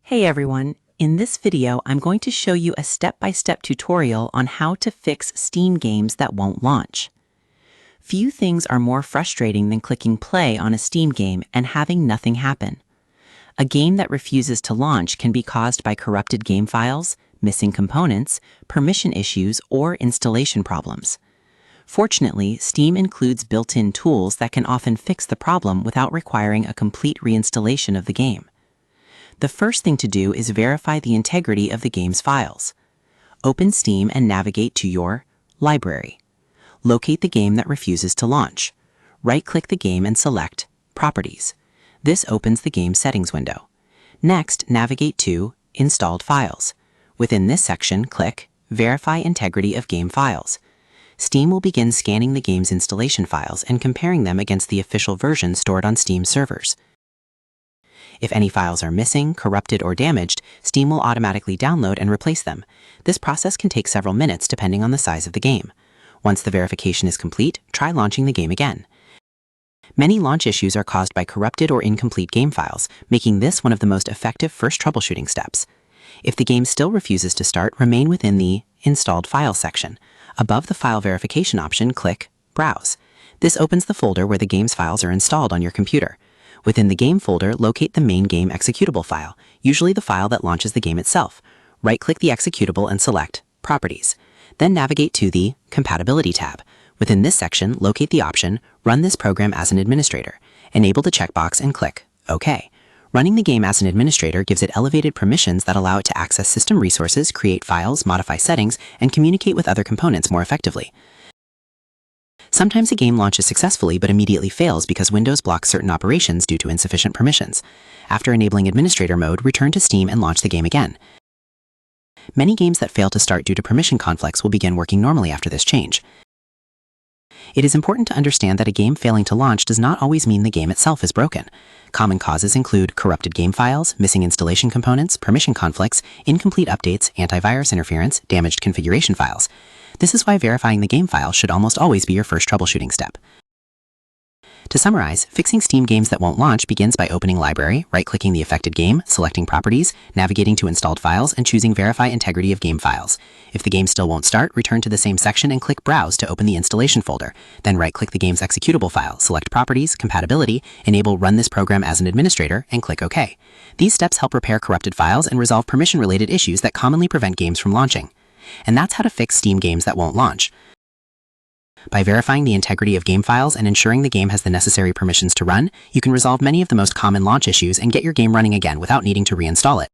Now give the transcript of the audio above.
Hey everyone, in this video I'm going to show you a step-by-step tutorial on how to fix Steam games that won't launch. Few things are more frustrating than clicking play on a Steam game and having nothing happen. A game that refuses to launch can be caused by corrupted game files, missing components, permission issues, or installation problems. Fortunately, Steam includes built-in tools that can often fix the problem without requiring a complete reinstallation of the game. The first thing to do is verify the integrity of the game's files. Open Steam and navigate to your library. Locate the game that refuses to launch. Right-click the game and select Properties. This opens the game settings window. Next, navigate to Installed Files. Within this section, click Verify Integrity of Game Files. Steam will begin scanning the game's installation files and comparing them against the official version stored on Steam servers. If any files are missing, corrupted, or damaged, Steam will automatically download and replace them. This process can take several minutes depending on the size of the game. Once the verification is complete, try launching the game again. Many launch issues are caused by corrupted or incomplete game files, making this one of the most effective first troubleshooting steps. If the game still refuses to start, remain within the Installed Files section. Above the File Verification option, click Browse. This opens the folder where the game's files are installed on your computer. Within the game folder, locate the main game executable file, usually the file that launches the game itself. Right-click the executable and select Properties. Then navigate to the Compatibility tab. Within this section, locate the option Run this program as an administrator. Enable the checkbox and click OK. Running the game as an administrator gives it elevated permissions that allow it to access system resources, create files, modify settings, and communicate with other components more effectively. Sometimes a game launches successfully but immediately fails because Windows blocks certain operations due to insufficient permissions. After enabling administrator mode, return to Steam and launch the game again. Many games that fail to start due to permission conflicts will begin working normally after this change. It is important to understand that a game failing to launch does not always mean the game itself is broken. Common causes include corrupted game files, missing installation components, permission conflicts, incomplete updates, antivirus interference, damaged configuration files. This is why verifying the game file should almost always be your first troubleshooting step. To summarize, fixing Steam games that won't launch begins by opening Library, right-clicking the affected game, selecting Properties, navigating to Installed Files, and choosing Verify Integrity of Game Files. If the game still won't start, return to the same section and click Browse to open the installation folder. Then right-click the game's executable file, select Properties, Compatibility, enable Run this program as an administrator, and click OK. These steps help repair corrupted files and resolve permission-related issues that commonly prevent games from launching. And that's how to fix Steam games that won't launch. By verifying the integrity of game files and ensuring the game has the necessary permissions to run, you can resolve many of the most common launch issues and get your game running again without needing to reinstall it.